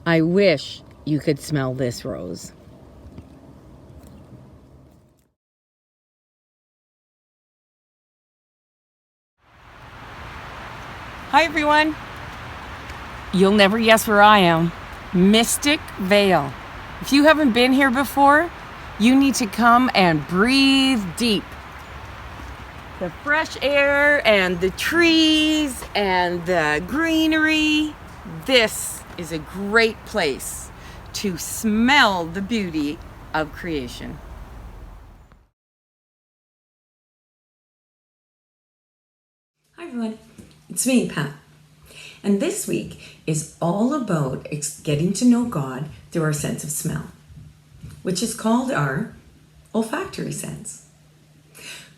I wish you could smell this rose. Hi everyone. You'll never guess where I am. Mystic Vale. If you haven't been here before, you need to come and breathe deep. The fresh air and the trees and the greenery. This is a great place to smell the beauty of creation. Hi everyone, it's me, Pat. And this week is all about getting to know God through our sense of smell, which is called our olfactory sense.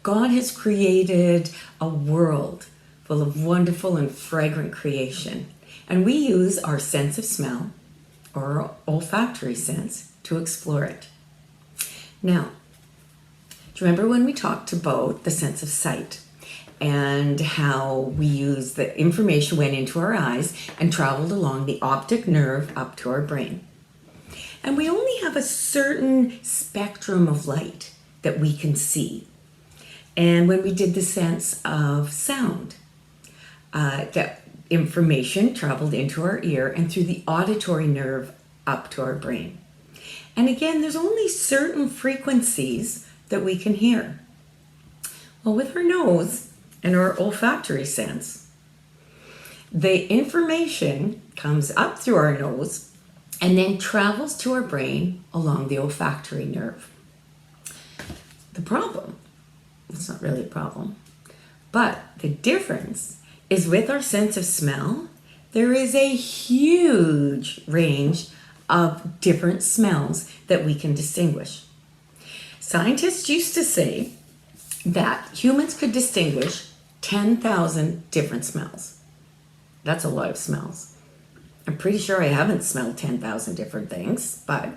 God has created a world full of wonderful and fragrant creation, and we use our sense of smell, or our olfactory sense, to explore it. Now, do you remember when we talked about the sense of sight and how we use the information went into our eyes and traveled along the optic nerve up to our brain? And we only have a certain spectrum of light that we can see. And when we did the sense of sound, that information traveled into our ear and through the auditory nerve up to our brain. And again, there's only certain frequencies that we can hear. Well, with our nose and our olfactory sense, the information comes up through our nose and then travels to our brain along the olfactory nerve. The problem, it's not really a problem, but the difference is with our sense of smell, there is a huge range of different smells that we can distinguish. Scientists used to say that humans could distinguish 10,000 different smells. That's a lot of smells. I'm pretty sure I haven't smelled 10,000 different things, but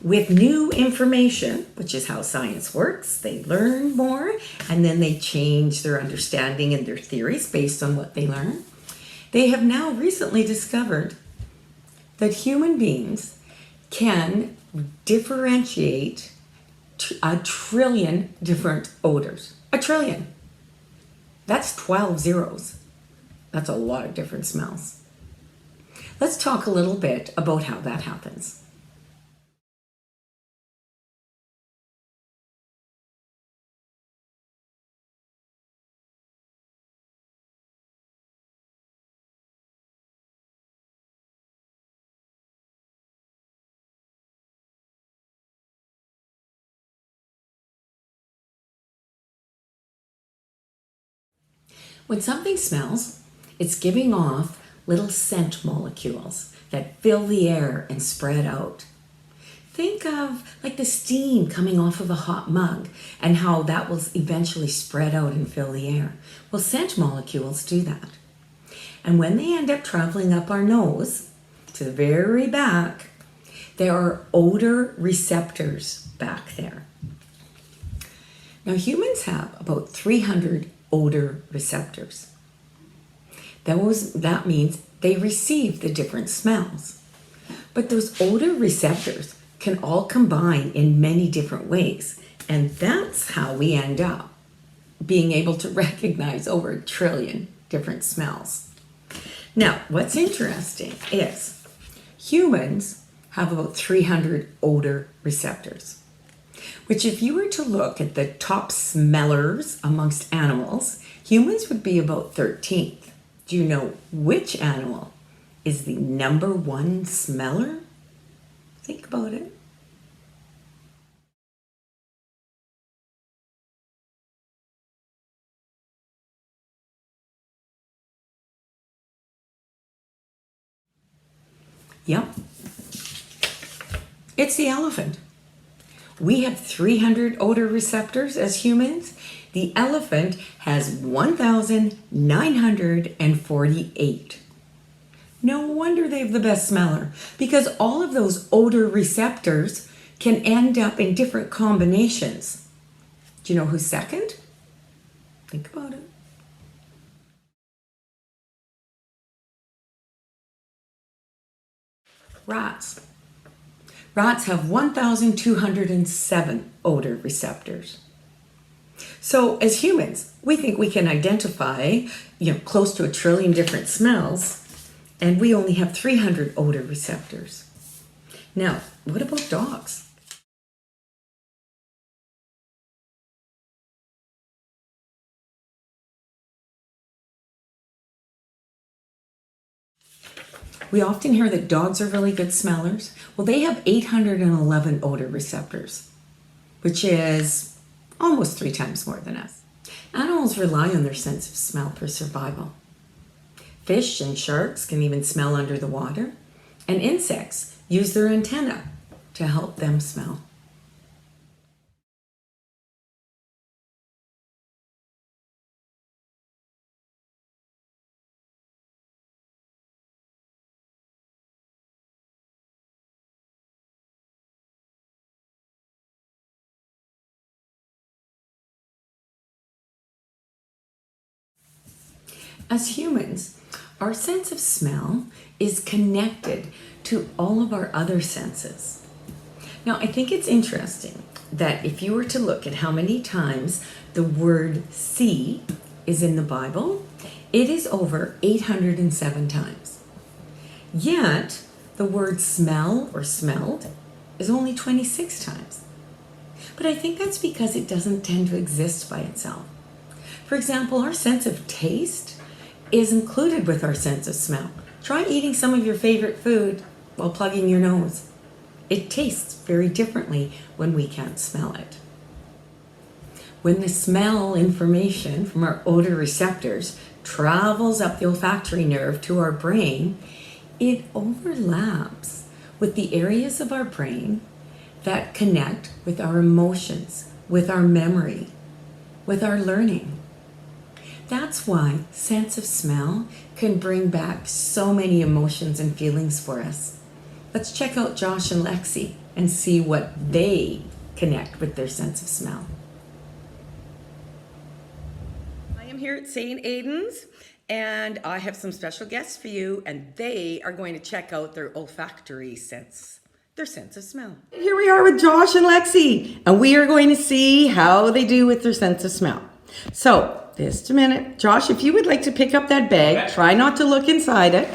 with new information, which is how science works, they learn more and then they change their understanding and their theories based on what they learn. They have now recently discovered that human beings can differentiate 1 trillion different odors. 1 trillion. That's 12 zeros. That's a lot of different smells. Let's talk a little bit about how that happens. When something smells, it's giving off little scent molecules that fill the air and spread out. Think of like the steam coming off of a hot mug and how that will eventually spread out and fill the air. Well, scent molecules do that. And when they end up traveling up our nose to the very back, there are odor receptors back there. Now, humans have about 300 odor receptors. That means they receive the different smells. But those odor receptors can all combine in many different ways. And that's how we end up being able to recognize over 1 trillion different smells. Now, what's interesting is humans have about 300 odor receptors, which if you were to look at the top smellers amongst animals, humans would be about 13th. Do you know which animal is the number 1 smeller? Think about it. Yep. It's the elephant. We have 300 odor receptors as humans. The elephant has 1,948. No wonder they have the best smeller, because all of those odor receptors can end up in different combinations. Do you know who's second? Think about it. rats. Rats have 1,207 odor receptors. So as humans, we think we can identify, close to 1 trillion different smells, and we only have 300 odor receptors. Now, what about dogs? We often hear that dogs are really good smellers. Well, they have 811 odor receptors, which is almost 3 times more than us. Animals rely on their sense of smell for survival. Fish and sharks can even smell under the water, and insects use their antennae to help them smell. As humans, our sense of smell is connected to all of our other senses. Now, I think it's interesting that if you were to look at how many times the word see is in the Bible, it is over 807 times. Yet, the word smell or smelled is only 26 times. But I think that's because it doesn't tend to exist by itself. For example, our sense of taste is included with our sense of smell. Try eating some of your favorite food while plugging your nose. It tastes very differently when we can't smell it. When the smell information from our odor receptors travels up the olfactory nerve to our brain, it overlaps with the areas of our brain that connect with our emotions, with our memory, with our learning. That's why sense of smell can bring back so many emotions and feelings for us. Let's check out Josh and Lexi and see what they connect with their sense of smell. I am here at St. Aidan's, and I have some special guests for you, and they are going to check out their olfactory sense, their sense of smell. Here we are with Josh and Lexi, and we are going to see how they do with their sense of smell. So, just a minute. Josh, if you would like to pick up that bag, okay. Try not to look inside it.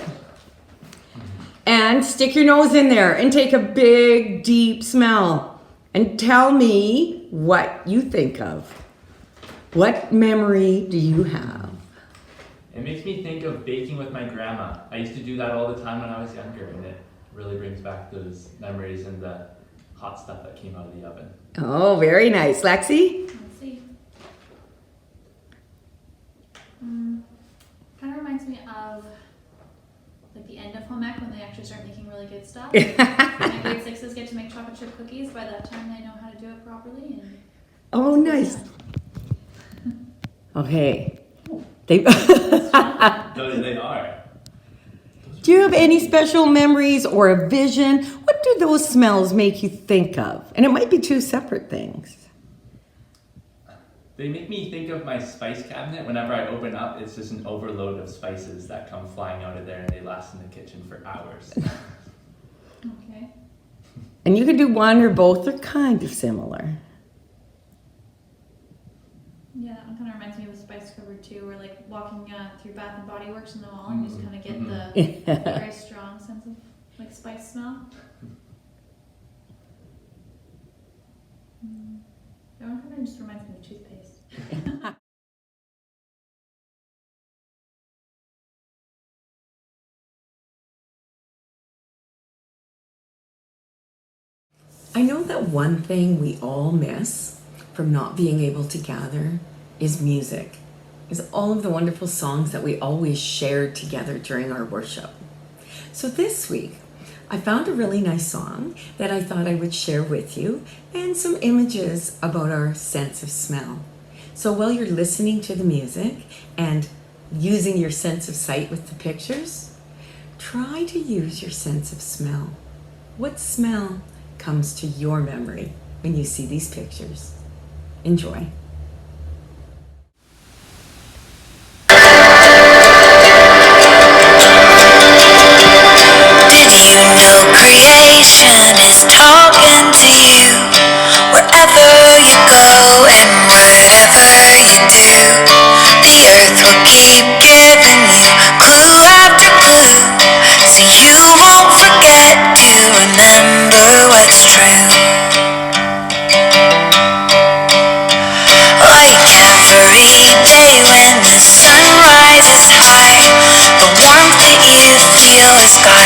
And stick your nose in there and take a big, deep smell. And tell me what you think of. What memory do you have? It makes me think of baking with my grandma. I used to do that all the time when I was younger, and it really brings back those memories and the hot stuff that came out of the oven. Oh, very nice. Lexi? Let's see. Kind of reminds me of like the end of home ec when they actually start making really good stuff. My grade 6s get to make chocolate chip cookies. By that time, they know how to do it properly. And oh, nice. Okay. They are. Do you have any special memories or a vision? What do those smells make you think of? And it might be 2 separate things. They make me think of my spice cabinet. Whenever I open up, it's just an overload of spices that come flying out of there, and they last in the kitchen for hours. Okay. And you can do one or both. They're kind of similar. Yeah, that one kind of reminds me of a spice cupboard too, where like walking through Bath and Body Works in the mall, and you just kind of get the very strong sense of like spice smell. That one kind of just reminds me of toothpaste. I know that one thing we all miss from not being able to gather is music. Is all of the wonderful songs that we always shared together during our worship. So this week, I found a really nice song that I thought I would share with you and some images about our sense of smell. So while you're listening to the music and using your sense of sight with the pictures, try to use your sense of smell. What smell comes to your memory when you see these pictures? Enjoy. Did you know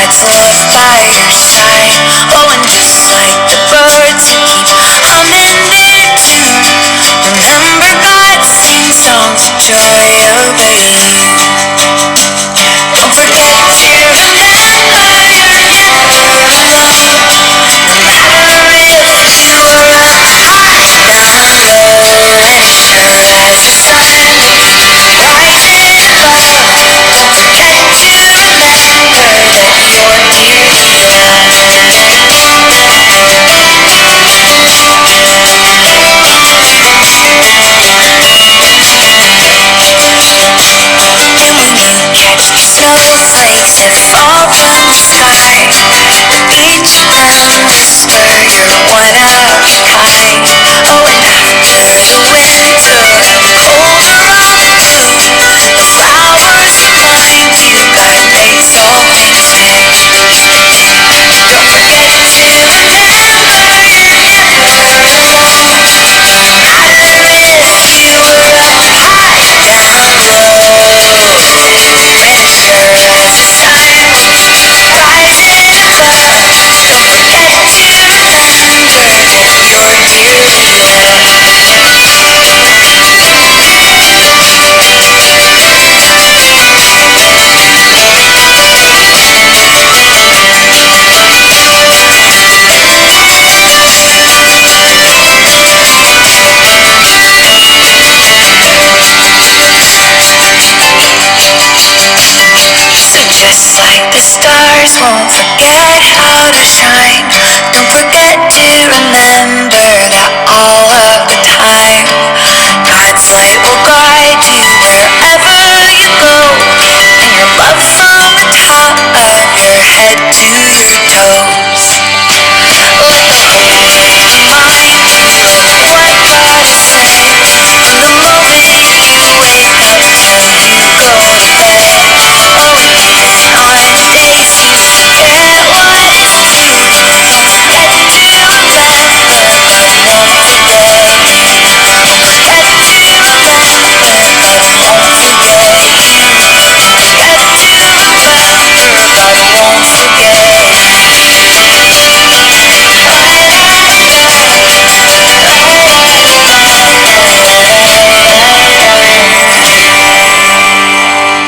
to live by your side. Oh, and just like the birds that keep humming their tune, remember God, sing songs of joy over you. Don't forget to remember you're never alone, no matter if you were up high, down low, and sure as the sun rising above. Don't forget to remember that you're dearly And when you catch the snowflakes that fall from the sky, each one whisper you're one of a kind. Oh, and after the winter and the cold are all removed, the flowers remind you God makes all things new. Don't forget to remember you're never alone, no matter if you were up high, down low, and sure as the sun rising above. Don't forget to remember that you're dearly So just like the stars won't forget how to shine, don't forget to remember that all of the time God's light will guard